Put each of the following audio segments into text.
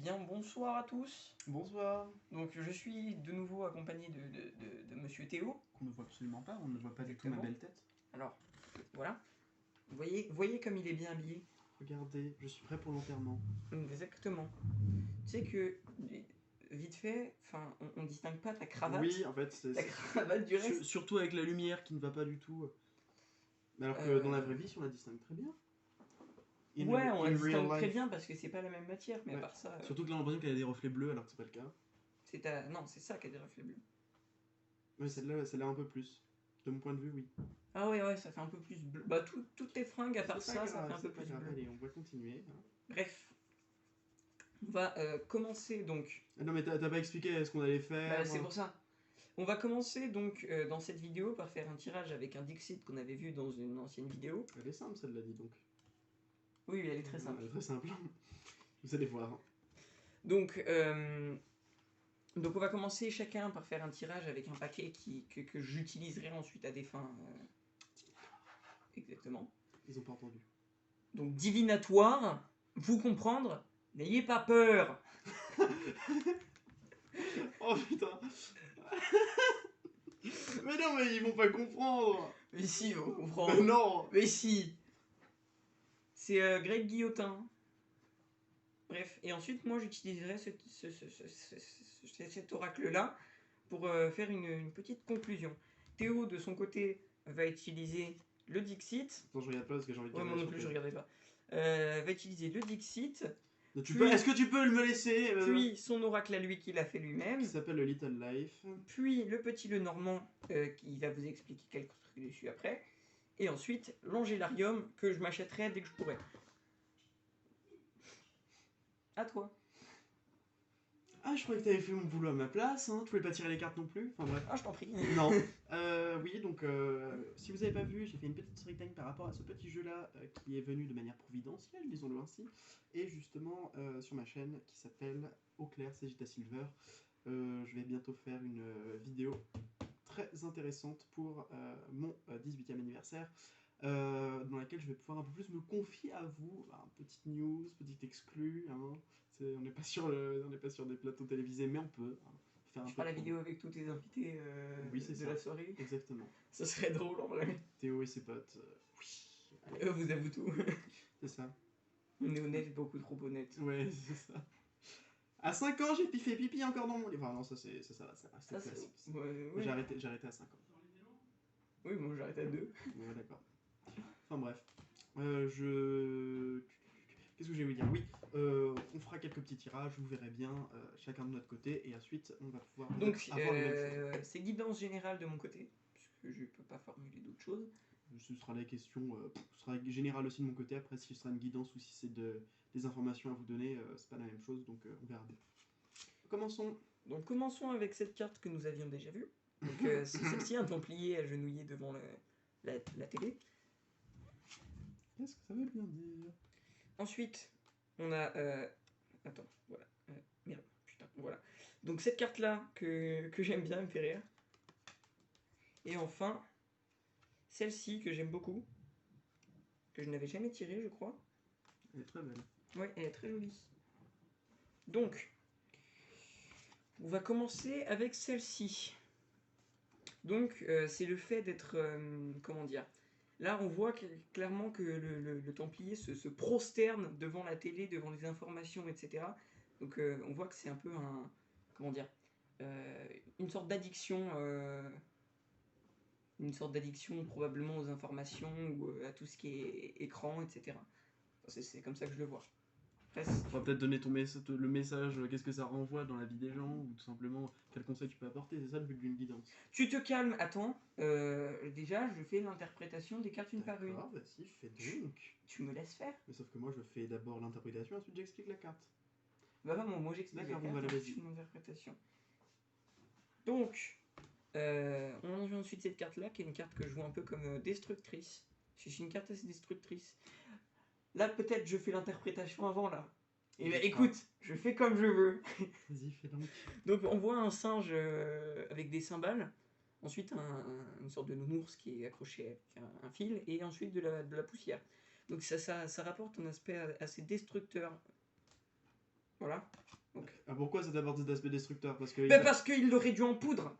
bien, bonsoir à tous. Bonsoir. Donc je suis de nouveau accompagné de Monsieur Théo. Qu'on ne voit absolument pas, on ne voit pas du tout ma belle tête. Alors, voilà. Voyez comme il est bien habillé. Regardez, je suis prêt pour l'enterrement. Exactement. Tu sais que, vite fait, on distingue pas ta cravate. Oui, en fait, Ta cravate du reste. Surtout avec la lumière qui ne va pas du tout. Mais alors que dans la vraie vie, si on la distingue très bien. Ouais, on la distingue très bien parce que c'est pas la même matière, mais à part ça... Surtout que là, on a l'impression qu'elle a des reflets bleus alors que c'est pas le cas. Non, c'est ça qui a des reflets bleus. Ouais, celle-là un peu plus. De mon point de vue, oui. Ah ouais, ça fait un peu plus bleu. Bah, toutes tes fringues, à part ça, ça fait un peu plus bleu. Allez, on va continuer. Bref. On va commencer donc... Ah non mais t'as pas expliqué ce qu'on allait faire. Bah, c'est pour ça. On va commencer donc dans cette vidéo par faire un tirage avec un Dixit qu'on avait vu dans une ancienne vidéo. Elle est simple celle-là, dis donc. Oui, elle est très simple. Elle est très simple. Vous allez voir. Donc on va commencer chacun par faire un tirage avec un paquet que j'utiliserai ensuite à des fins... Exactement. Ils ont pas entendu. Donc divinatoire, vous comprendre, n'ayez pas peur. Oh putain. Mais non, mais ils vont pas comprendre. Mais si, ils vont comprendre. Mais non. Mais si. C'est Greg Guillotin. Bref, et ensuite, moi, j'utiliserai cet oracle-là pour faire une petite conclusion. Théo, de son côté, va utiliser le Dixit. Attends, je regarde pas parce que j'ai envie de... Ouais, moi non plus, je regardais pas. Va utiliser le Dixit. Est-ce que tu peux me laisser Puis son oracle à lui qu'il a fait lui-même. Qui s'appelle le Little Life. Puis le petit Lenormand qui va vous expliquer quelques trucs dessus après. Et ensuite l'Angélarium que je m'achèterai dès que je pourrai. À toi. Ah, je croyais que t'avais fait mon boulot à ma place, hein. Tu pouvais pas tirer les cartes non plus. Enfin bref. Ah, je t'en prie. Non. Oui, donc si vous avez pas vu, j'ai fait une petite story time par rapport à ce petit jeu-là qui est venu de manière providentielle, disons-le ainsi. Et justement sur ma chaîne qui s'appelle Au clair, c'est Gita Silver. Je vais bientôt faire une vidéo très intéressante pour mon 18e anniversaire. Dans laquelle je vais pouvoir un peu plus me confier à vous. Petite news, petite exclue. Hein. On n'est pas sur des plateaux télévisés, mais on peut. Hein, faire tu feras la vidéo avec tous tes invités oui, de la soirée. Exactement. Ça serait drôle en vrai. Théo et ses potes. Oui. Eux vous avouent tout. C'est ça. On est honnête, beaucoup trop honnête. Ouais, c'est ça. À 5 ans, j'ai fait pipi encore dans mon lit. Enfin, non, ça reste classique. Ouais. J'ai arrêté à 5 ans. Oui, moi j'ai arrêté à 2. Ouais, d'accord. Enfin bref. Qu'est-ce que je vais vous dire? Oui, on fera quelques petits tirages, vous verrez bien, chacun de notre côté, et ensuite on va pouvoir donc avoir les mêmes choses. c'est guidance générale de mon côté, puisque je peux pas formuler d'autres choses. Ce sera la question, ce sera général aussi de mon côté, après si ce sera une guidance ou si c'est des informations à vous donner, c'est pas la même chose, donc on verra bien. Commençons. Donc commençons avec cette carte que nous avions déjà vue. Donc c'est celle-ci, un templier agenouillé devant la télé. Qu'est-ce que ça veut bien dire? Ensuite, on a... Attends, voilà. Merde, putain, voilà. Donc cette carte-là, que j'aime bien, elle me fait rire. Et enfin, celle-ci, que j'aime beaucoup. Que je n'avais jamais tirée, je crois. Elle est très belle. Ouais, elle est très jolie. Donc, on va commencer avec celle-ci. Donc, c'est le fait d'être... comment dire? Là, on voit clairement que le Templier se prosterne devant la télé, devant les informations, etc. Donc, on voit que c'est un peu un... Comment dire? Une sorte d'addiction... une sorte d'addiction probablement aux informations ou à tout ce qui est écran, etc. C'est comme ça que je le vois. On va peut-être donner le message, qu'est-ce que ça renvoie dans la vie des gens, ou tout simplement quel conseil tu peux apporter, c'est ça le but d'une guidance. Tu te calmes, attends, déjà je fais l'interprétation des cartes une par une. Ah vas-y, fais donc. Tu me laisses faire. Mais sauf que moi je fais d'abord l'interprétation, ensuite j'explique la carte. Bah non, moi j'explique la carte, ensuite je fais l'interprétation. Donc, on en vient ensuite cette carte-là, qui est une carte que je vois un peu comme destructrice. C'est une carte assez destructrice. Là, peut-être, je fais l'interprétation avant, là. Et bah, écoute, je fais comme je veux. Vas-y, fais donc. Donc, on voit un singe avec des cymbales. Ensuite, une sorte de nounours qui est accroché avec un fil. Et ensuite, de la poussière. Donc, ça rapporte un aspect assez destructeur. Voilà. Ah, pourquoi ça t'apporte cet aspect destructeur? Parce que... Bah parce qu'il l'aurait dû en poudre.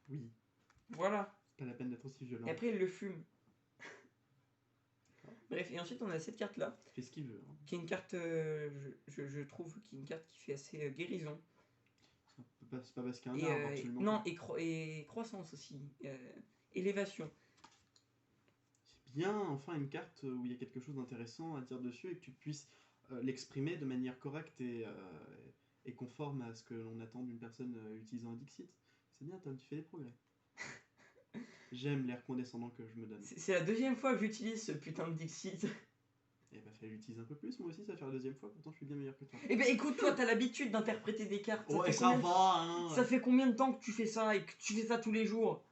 Oui, Voilà. c'est pas la peine d'être aussi violent. Et après, il le fume. Bref, et ensuite, on a cette carte-là, Il fait ce qu'il veut. Hein. qui est une carte, je trouve, qui est une carte qui fait assez guérison. C'est pas parce qu'il y a un Et, arbre, absolument. non, pas. et croissance aussi. Élévation. C'est bien, enfin, une carte où il y a quelque chose d'intéressant à dire dessus et que tu puisses l'exprimer de manière correcte et conforme à ce que l'on attend d'une personne utilisant un Dixit. C'est bien, Tom, tu fais des progrès. J'aime l'air condescendant que je me donne. C'est la deuxième fois que j'utilise ce putain de Dixit. Eh bah, fallait l'utiliser un peu plus, moi aussi, ça va faire la deuxième fois, pourtant je suis bien meilleur que toi. Eh ben écoute, toi, t'as l'habitude d'interpréter des cartes. Ouais, fait ça combien- va, hein. Ça fait combien de temps que tu fais ça et que tu fais ça tous les jours?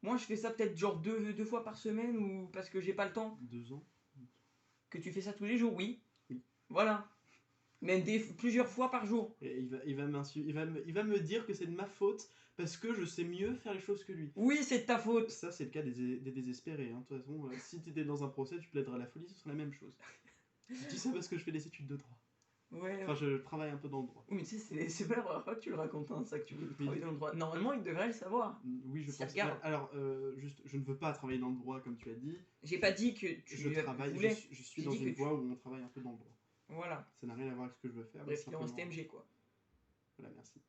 Moi, je fais ça peut-être genre deux fois par semaine ou parce que j'ai pas le temps. 2 ans. Que tu fais ça tous les jours, oui. Oui. Voilà. Même plusieurs fois par jour. Et il va me dire que c'est de ma faute parce que je sais mieux faire les choses que lui. Oui, c'est de ta faute. Ça, c'est le cas des désespérés. Hein. De toute façon, si t'étais dans un procès, tu plaiderais à la folie, ce serait la même chose. Je dis ça parce que je fais des études de droit. Ouais. Enfin, je travaille un peu dans le droit. Oui, mais tu sais, c'est pas la première fois que tu le racontes, hein, ça, que tu veux Oui. travailler dans le droit. Normalement, il devrait le savoir. Oui, je Si, pense. regarde. Alors, juste, je ne veux pas travailler dans le droit, comme tu as dit. J'ai pas dit que tu Je travaille, voulais. je suis J'ai dans dit une que voie où on travaille un peu dans le droit. Voilà. Ça n'a rien à voir avec ce que je veux faire. Bref, il est en simplement... STMG, quoi. Voilà, merci.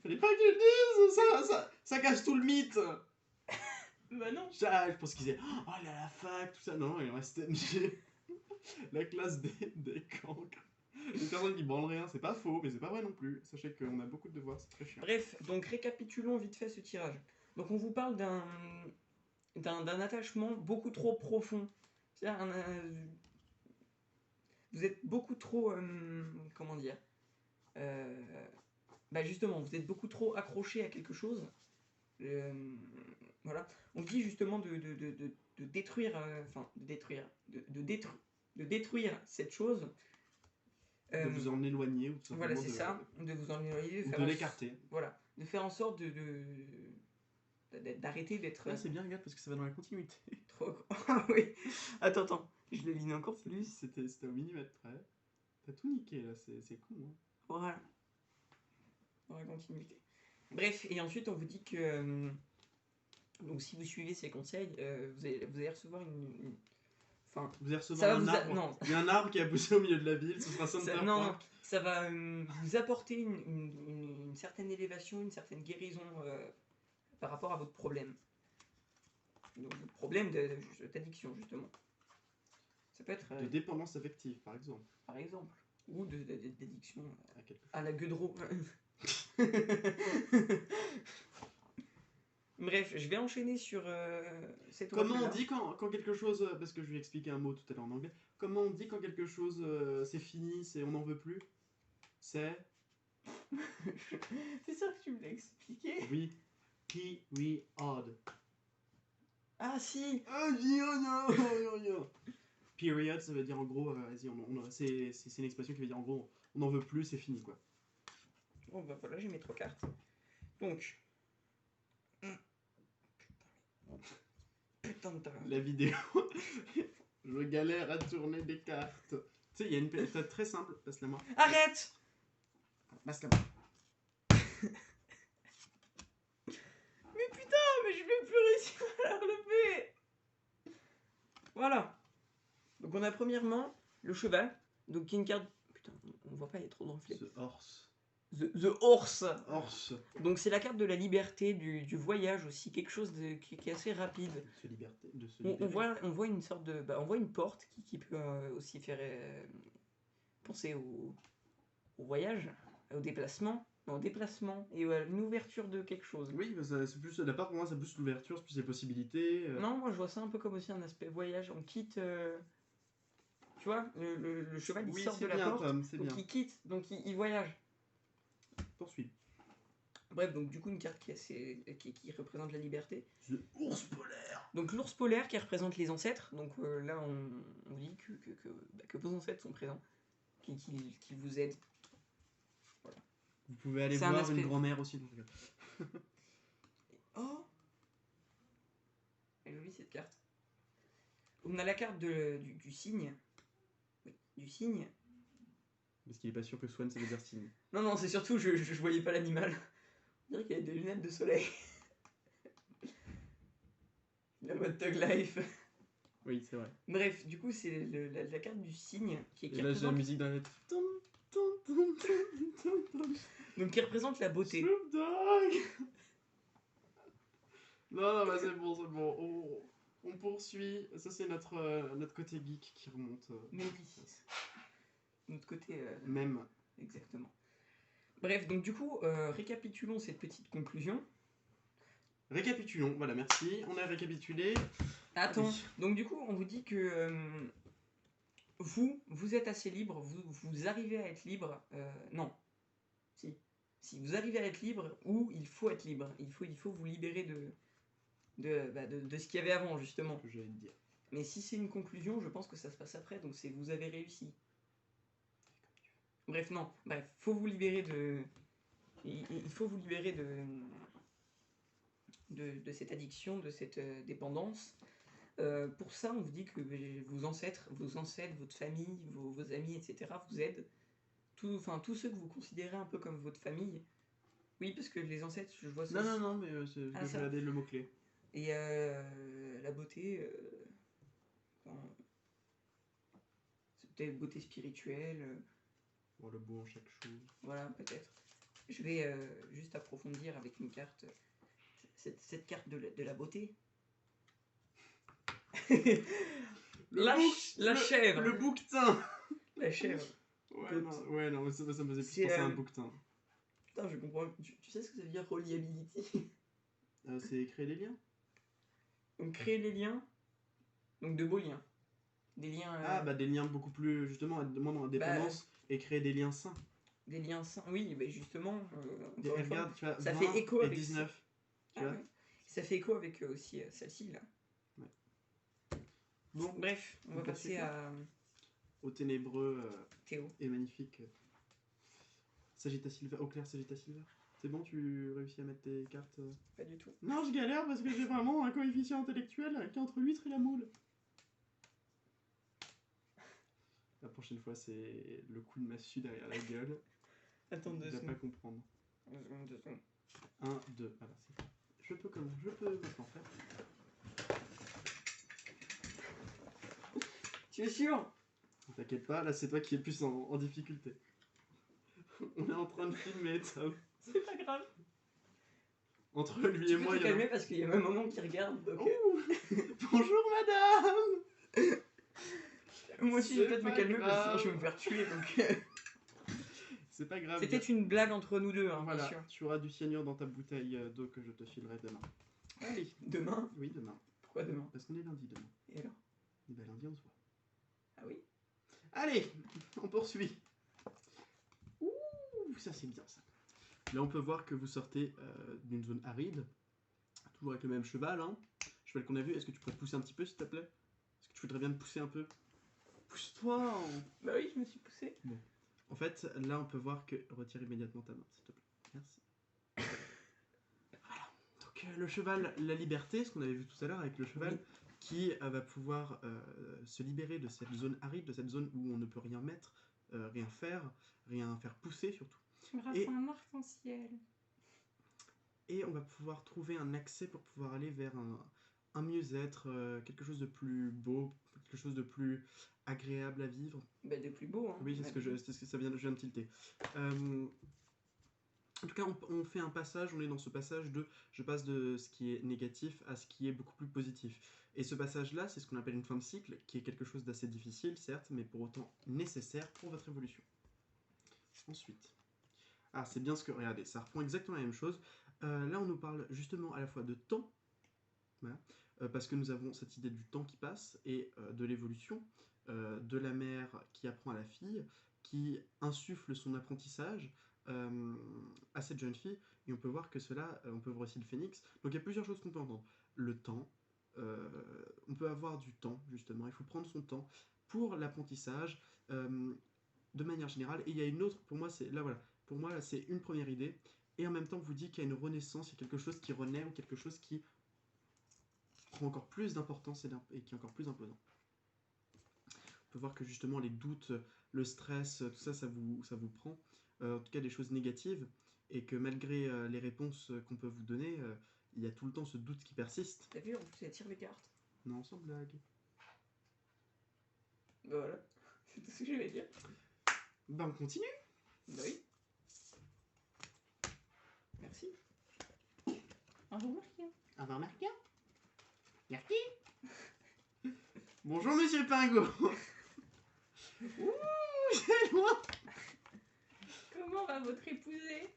Fallait pas que tu le dises, ça casse tout le mythe. Bah non. Je pense qu'ils disaient, oh, il est à la fac, tout ça. Non, il est en STMG. La classe des cancres. Les personnes qui branlent rien, c'est pas faux, mais c'est pas vrai non plus. Sachez qu'on a beaucoup de devoirs, c'est très chiant. Bref, donc récapitulons vite fait ce tirage. Donc on vous parle d'un attachement beaucoup trop profond. C'est-à-dire vous êtes beaucoup trop, comment dire, bah justement, vous êtes beaucoup trop accroché à quelque chose. Voilà. On dit justement de détruire, enfin de détruire cette chose. De vous en éloigner ou tout simplement Voilà, c'est ça, de vous en éloigner, ou de l'écarter. Voilà, de faire en sorte d'arrêter d'être Ah, c'est bien, regarde, parce que ça va dans la continuité. trop. Ah oui. Attends, je l'ai ligne encore plus. C'était au millimètre près. T'as tout niqué là, c'est con. Hein. Voilà. Dans la continuité. Bref, et ensuite on vous dit que donc si vous suivez ces conseils, vous allez recevoir enfin, vous allez recevoir un arbre. Non. Il y a un arbre qui a poussé au milieu de la ville, ce sera Center Non, Park. ça va vous apporter une certaine élévation, une certaine guérison par rapport à votre problème. Donc, votre problème d'addiction, justement. Ça peut être... De dépendance affective, par exemple. Par exemple. Ou d'addiction À quelque chose. à la gueudreau. Bref, je vais enchaîner sur cette Comment oracle-là. on dit quand quelque chose, parce que je lui ai expliqué un mot tout à l'heure en anglais, comment on dit quand quelque chose c'est fini, on n'en veut plus? C'est... C'est ça que tu me l'as expliqué? Oui. Period. Ah si. Period, ça veut dire en gros, vas-y, c'est une expression qui veut dire en gros, on n'en veut plus, c'est fini quoi. Bon bah voilà, j'ai mes 3 cartes. Donc... Putain de talent. La vidéo, je galère à tourner des cartes. Tu sais, il y a une méthode très simple, passe-la moi. Arrête. Passe-la moi. Mais putain, mais je vais plus réussir à la relever. Voilà. Donc on a premièrement le cheval, donc qui est une carte... Putain, on voit pas, il est trop dans le flip. The horse. The horse. Horse. Donc c'est la carte de la liberté, du voyage aussi, quelque chose qui est assez rapide. De se On libérer. voit une sorte de... on voit une porte qui peut aussi faire penser au voyage, au déplacement. Non, déplacement et une ouverture de quelque chose. Oui, bah c'est plus la part pour moi, ça booste l'ouverture, c'est plus les possibilités. Non, moi je vois ça un peu comme aussi un aspect voyage. On quitte... tu vois, le cheval il sort de la porte, Tom, c'est donc bien. il quitte, donc il voyage. Poursuis. Bref, donc du coup une carte qui représente la liberté. The ours polaire. Donc l'ours polaire qui représente les ancêtres. Donc là on dit que vos ancêtres sont présents, qui vous aident. Voilà. Vous pouvez aller C'est un voir aspect- une grand-mère aussi. Donc... Oh, elle est jolie cette carte. On a la carte du cygne. Oui, du cygne. Parce qu'il est pas sûr que Swan ça veut dire signe. Non, non, c'est surtout, je voyais pas l'animal. On dirait qu'il y a des lunettes de soleil. La mode Thug Life. Oui, c'est vrai. Bref, du coup, c'est la carte du cygne qui Et là, j'ai la représente, musique dans la tête. donc, qui représente la beauté. Snoop Dogg. Non, bah c'est bon. On poursuit. Ça, c'est notre côté geek qui remonte. Mais oui. Notre côté. Même. Exactement. Bref, donc du coup, récapitulons cette petite conclusion. Récapitulons, voilà, merci. On a récapitulé. Attends, Oui. donc du coup, on vous dit que vous êtes assez libre, vous arrivez à être libre. Non. Si vous arrivez à être libre, ou il faut être libre. Il faut vous libérer de ce qu'il y avait avant, justement. Ce que j'allais te dire. Mais si c'est une conclusion, je pense que ça se passe après, donc c'est vous avez réussi. Bref, non. Bref, faut vous libérer de. Il faut vous libérer de cette addiction, de cette dépendance. Pour ça, on vous dit que vos ancêtres, votre famille, vos amis, etc., vous aident. Tous ceux que vous considérez un peu comme votre famille. Oui, parce que les ancêtres, je vois ça. Non, mais c'est Ah, que ça. je regardais le mot-clé. Et la beauté, c'est peut-être beauté spirituelle, Voir le beau en chaque chose. voilà, peut-être. Je vais juste approfondir avec une carte, cette carte de la beauté. La chèvre. Le bouquetin. La chèvre. Ouais, non, mais ça me faisait plus C'est, penser à un bouquetin. Putain, je comprends. Tu sais ce que ça veut dire reliability? C'est créer des liens. Donc créer des liens, donc de beaux liens. Des liens. Ah, bah des liens beaucoup plus, justement, moins dans la dépendance et créer des liens sains. Des liens sains, oui, mais justement. Et Encore une fois, regarde, tu vois, ça 20 fait écho et avec 19. Tu vois. ouais. Ça fait écho avec aussi celle-ci là. Ouais. Bon, bref, on va Donc, passer à au ténébreux Théo. et magnifique Sagitta Silver, au clair Sagitta Silver. C'est bon, tu réussis à mettre tes cartes Pas du tout. Non, je galère parce que j'ai vraiment un coefficient intellectuel qui est entre l'huître et la moule. La prochaine fois, c'est le coup de massue derrière la gueule. Attends Il 2 va secondes. pas comprendre. 2 secondes. 1, 2, voilà, c'est fait. Je peux maintenant faire. Tu es sûr? T'inquiète pas, là c'est toi qui es plus en difficulté. On est en train de filmer, Tom. C'est pas grave. Entre lui Tu et peux moi, te calmer parce qu'il y a même un moment qui regarde. Donc, Ouh. Bonjour madame. moi aussi, je vais C'est peut-être me pas calmer parce que sinon grave. je vais me faire tuer. Donc, C'est pas grave. c'était une blague entre nous deux, hein, Voilà, bien sûr. tu auras du cyanure dans ta bouteille d'eau que je te filerai demain. Allez. Demain? Oui, demain. Pourquoi demain? Parce qu'on est lundi demain. Et alors? Et ben lundi on se voit. Ah oui? Allez, on poursuit. Ouh, ça c'est bien ça. Là on peut voir que vous sortez d'une zone aride. Toujours avec le même cheval, hein. Cheval qu'on a vu. Est-ce que tu pourrais te pousser un petit peu s'il te plaît? Est-ce que tu voudrais bien te pousser un peu? Pousse-toi. Bah oui, je me suis poussé. Bon. En fait, là on peut voir que... Retire immédiatement ta main, s'il te plaît. Merci. Voilà. Donc le cheval, la liberté, ce qu'on avait vu tout à l'heure avec le cheval, Oui. qui va pouvoir se libérer de cette zone aride, de cette zone où on ne peut rien mettre, rien faire pousser surtout. Grâce à un arc-en-ciel. Et on va pouvoir trouver un accès pour pouvoir aller vers un mieux-être, quelque chose de plus beau, quelque chose de plus agréable à vivre. Bah de plus beau, hein. Oui, c'est ce que je viens de tilter. En tout cas, on fait un passage, on est dans ce passage de je passe de ce qui est négatif à ce qui est beaucoup plus positif. Et ce passage-là, c'est ce qu'on appelle une fin de cycle, qui est quelque chose d'assez difficile, certes, mais pour autant nécessaire pour votre évolution. Ensuite, c'est bien ce que... Regardez, ça reprend exactement la même chose. Là, on nous parle justement à la fois de temps, voilà, parce que nous avons cette idée du temps qui passe, et de l'évolution, de la mère qui apprend à la fille, qui insuffle son apprentissage à cette jeune fille, et on peut voir que cela, on peut voir aussi le phénix. Donc il y a plusieurs choses qu'on peut entendre. Le temps, on peut avoir du temps, justement, il faut prendre son temps pour l'apprentissage, de manière générale. Et il y a une autre, pour moi, c'est là, voilà, pour moi, là, c'est une première idée, et en même temps, vous dit qu'il y a une renaissance, il y a quelque chose qui renaît, ou quelque chose qui prend encore plus d'importance et qui est encore plus imposant. On peut voir que justement les doutes, le stress, tout ça, ça vous prend. En tout cas, des choses négatives. Et que malgré les réponses qu'on peut vous donner, il y a tout le temps ce doute qui persiste. T'as vu, en plus, elle tire les cartes. Non, sans blague. Bah voilà, c'est tout ce que je vais dire. Bah, on continue. Bah oui. Merci. Au revoir, Marquien. Au revoir, Marquien. Merci. Bonjour, monsieur Pingo. Ouh, c'est loin. Comment va votre épousée?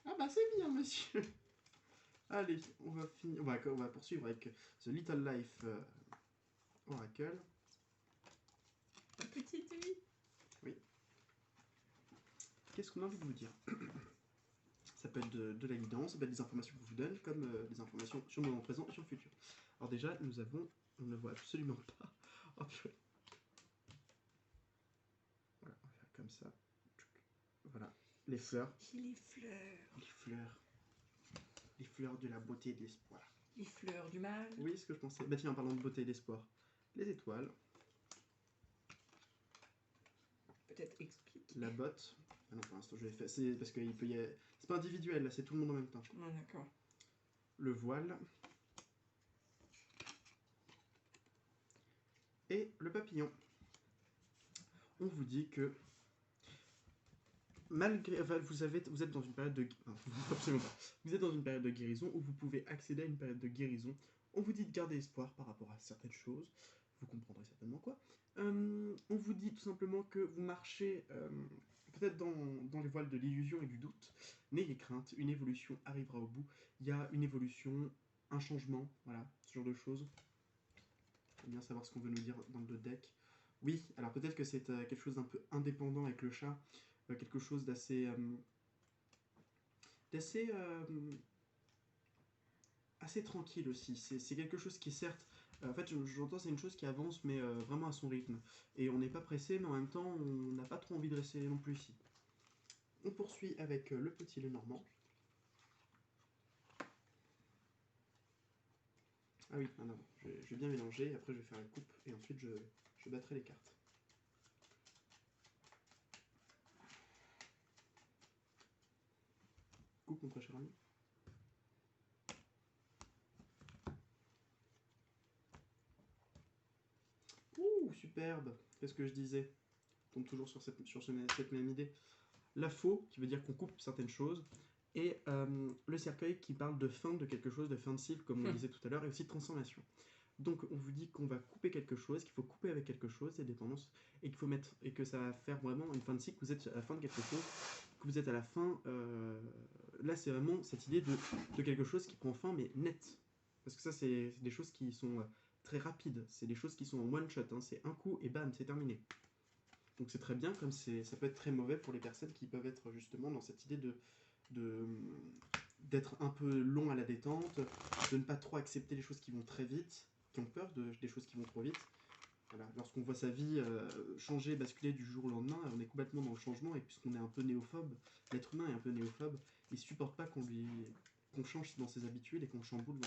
Ah bah c'est bien, monsieur. Allez, on va poursuivre avec The Little Life Oracle. Ma petite vie. Qu'est-ce qu'on a envie de vous dire? Ça peut être de la guidance, ça peut être des informations qu'on vous donne, comme des informations sur le moment présent et sur le futur. Alors déjà, on ne voit absolument pas. Oh purée. Voilà, on va faire comme ça. Voilà, les fleurs. Les fleurs. Les fleurs. Les fleurs de la beauté et de l'espoir. Les fleurs du mal. Oui, ce que je pensais. Bah tiens, en parlant de beauté et d'espoir. Les étoiles. Peut-être explique. La botte. Ah non, pour l'instant, je l'ai fait. C'est parce qu'il peut y avoir... C'est pas individuel, là, c'est tout le monde en même temps. Non, d'accord. Le voile. Et le papillon. On vous dit que malgré, enfin, vous êtes dans une période de, non, absolument pas. Vous êtes dans une période de guérison où vous pouvez accéder à une période de guérison. On vous dit de garder espoir par rapport à certaines choses. Vous comprendrez certainement quoi. On vous dit tout simplement que vous marchez peut-être dans les voiles de l'illusion et du doute. N'ayez crainte, une évolution arrivera au bout. Il y a une évolution, un changement, voilà, ce genre de choses. Il faut bien savoir ce qu'on veut nous dire dans le deck. Oui, alors peut-être que c'est quelque chose d'un peu indépendant avec le chat, quelque chose d'assez assez tranquille aussi. C'est quelque chose qui certes, en fait j'entends c'est une chose qui avance mais vraiment à son rythme. Et on n'est pas pressé mais en même temps on n'a pas trop envie de rester non plus ici. On poursuit avec le petit Lenormand. Ah oui, non, je vais bien mélanger, après je vais faire la coupe et ensuite je battrai les cartes. Coupe mon très cher ami. Ouh, superbe. Qu'est-ce que je disais? On tombe toujours sur cette même idée. La faux, qui veut dire qu'on coupe certaines choses, et le cercueil qui parle de fin de quelque chose, de fin de cycle, comme on disait tout à l'heure, et aussi de transformation. Donc on vous dit qu'on va couper quelque chose, qu'il faut couper avec quelque chose, c'est dépendance, et qu'il faut mettre, et que ça va faire vraiment une fin de cycle, que vous êtes à la fin de quelque chose, que vous êtes à la fin, là c'est vraiment cette idée de quelque chose qui prend fin, mais net. Parce que ça c'est des choses qui sont très rapides, c'est des choses qui sont en one shot, hein, c'est un coup et bam, c'est terminé. Donc c'est très bien, comme ça peut être très mauvais pour les personnes qui peuvent être justement dans cette idée d'être un peu long à la détente, de ne pas trop accepter les choses qui vont très vite, qui ont peur des choses qui vont trop vite. Voilà. Lorsqu'on voit sa vie changer, basculer du jour au lendemain, on est complètement dans le changement, et puisqu'on est un peu néophobe, l'être humain est un peu néophobe, il supporte pas qu'on change dans ses habitudes et qu'on chamboule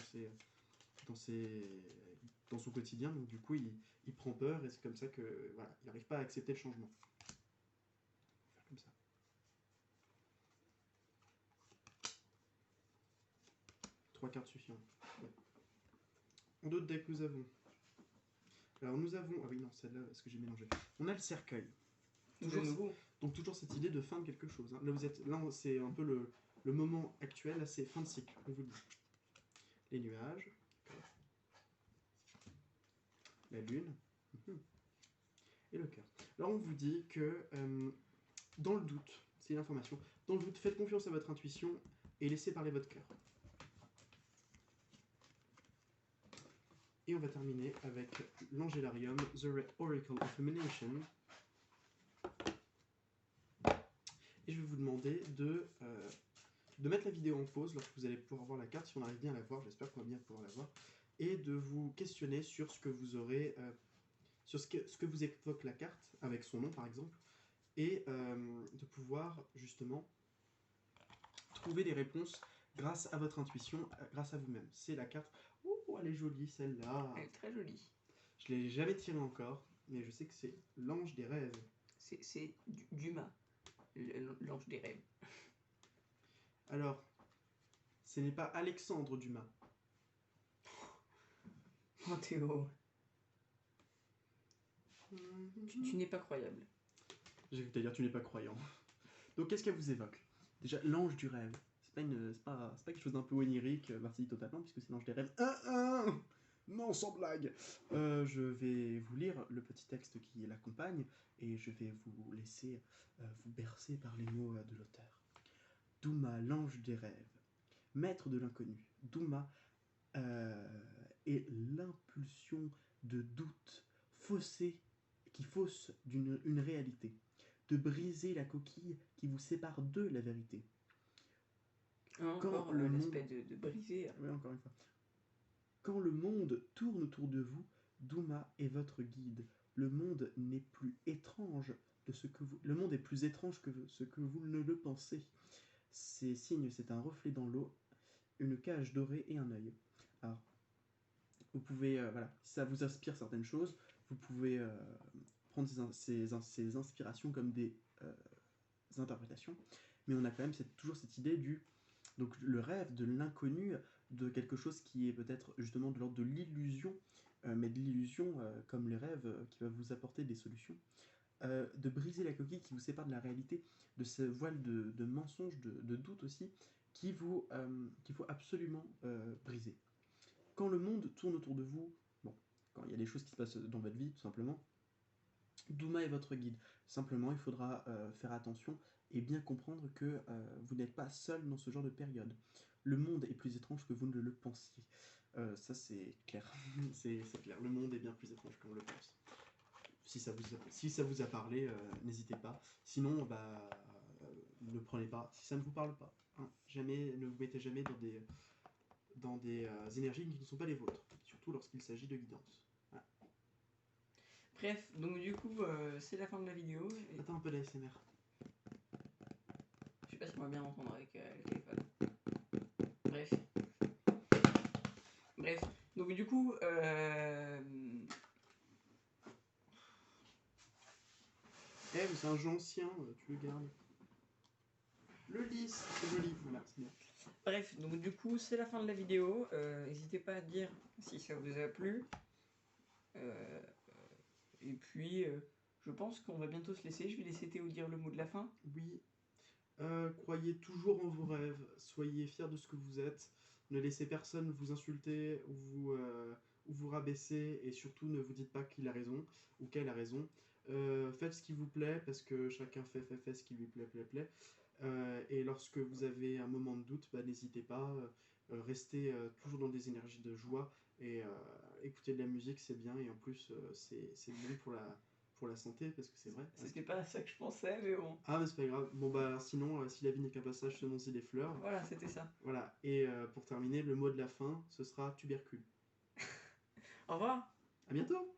dans son quotidien, donc du coup il prend peur et c'est comme ça que voilà, il n'arrive pas à accepter le changement. On va faire comme ça. Trois cartes suffiront. Ouais. En d'autres decks nous avons. Alors nous avons. Ah oui non, celle-là, ce que j'ai mélangé. On a le cercueil. Donc toujours cette idée de fin de quelque chose. Hein. Là c'est un peu le moment actuel, là c'est fin de cycle, on vous le dit. Les nuages. La lune. Et le cœur. Alors on vous dit que dans le doute, c'est une information, dans le doute, faites confiance à votre intuition et laissez parler votre cœur. Et on va terminer avec l'Angélarium, The Oracle of Emanation. Et je vais vous demander de mettre la vidéo en pause lorsque vous allez pouvoir voir la carte, si on arrive bien à la voir, j'espère qu'on va bien pouvoir la voir, et de vous questionner sur ce que vous aurez, sur ce que vous évoque la carte, avec son nom par exemple, et de pouvoir justement trouver des réponses grâce à votre intuition, grâce à vous-même. C'est la carte... Ouh, elle est jolie celle-là. Elle est très jolie. Je l'ai jamais tiré encore, mais je sais que c'est l'ange des rêves. C'est Dumas, l'ange des rêves. Alors, ce n'est pas Alexandre Dumas. Oh Théo, tu n'es pas croyable. J'ai vu dire tu n'es pas croyant. Donc qu'est-ce qu'elle vous évoque? Déjà, l'ange du rêve. C'est pas quelque chose d'un peu onirique, Varsity totalement, puisque c'est l'ange des rêves. Non, sans blague. Je vais vous lire le petit texte qui l'accompagne, et je vais vous laisser vous bercer par les mots de l'auteur. Douma, l'ange des rêves, maître de l'inconnu. Douma est l'impulsion de doute faussé qui fausse une réalité, de briser la coquille qui vous sépare de la vérité. Encore l'aspect de briser. Oui, encore une fois. Quand le monde tourne autour de vous, Douma est votre guide. Le monde n'est plus étrange de ce que vous... Le monde est plus étrange que ce que vous ne le pensez. Ces signes, c'est un reflet dans l'eau, une cage dorée et un œil. Alors, vous pouvez, voilà, si ça vous inspire certaines choses, vous pouvez prendre ces inspirations comme des interprétations, mais on a quand même toujours cette idée donc le rêve, de l'inconnu, de quelque chose qui est peut-être justement de l'ordre de l'illusion, mais de l'illusion comme les rêves qui va vous apporter des solutions, de briser la coquille qui vous sépare de la réalité, de ce voile de mensonge, de doute aussi, qu'il faut absolument briser. Quand le monde tourne autour de vous, bon, quand il y a des choses qui se passent dans votre vie, tout simplement, Douma est votre guide. Simplement, il faudra faire attention et bien comprendre que vous n'êtes pas seul dans ce genre de période. Le monde est plus étrange que vous ne le pensiez. Ça, c'est clair. c'est clair. Le monde est bien plus étrange qu'on le pense. Si ça vous a parlé, n'hésitez pas. Sinon, ne prenez pas. Si ça ne vous parle pas, hein, ne vous mettez jamais dans des énergies qui ne sont pas les vôtres. Surtout lorsqu'il s'agit de guidance. Voilà. Bref, donc du coup, c'est la fin de la vidéo. Attends un peu d'ASMR. Je sais pas si on va bien entendre avec le téléphone. Bref. Donc du coup, mais c'est un jeu ancien, tu le gardes. Le lys, c'est joli, voilà, c'est bien. Bref, donc du coup, c'est la fin de la vidéo. N'hésitez pas à dire si ça vous a plu. Et puis, je pense qu'on va bientôt se laisser. Je vais laisser Théo dire le mot de la fin. Oui. Croyez toujours en vos rêves, soyez fiers de ce que vous êtes, ne laissez personne vous insulter ou vous rabaisser, et surtout ne vous dites pas qu'il a raison ou qu'elle a raison. Faites ce qui vous plaît, parce que chacun fait ce qui lui plaît. Et lorsque vous avez un moment de doute, n'hésitez pas, restez toujours dans des énergies de joie, et écouter de la musique, c'est bien, et en plus c'est bon pour la santé, parce que c'est vrai. C'était pas ça que je pensais, mais bon. Ah, mais c'est pas grave. Bon, sinon, si la vie n'est qu'un passage, semons-y des fleurs. Voilà, c'était ça. Voilà. Et pour terminer, le mot de la fin, ce sera tubercule. Au revoir. À bientôt!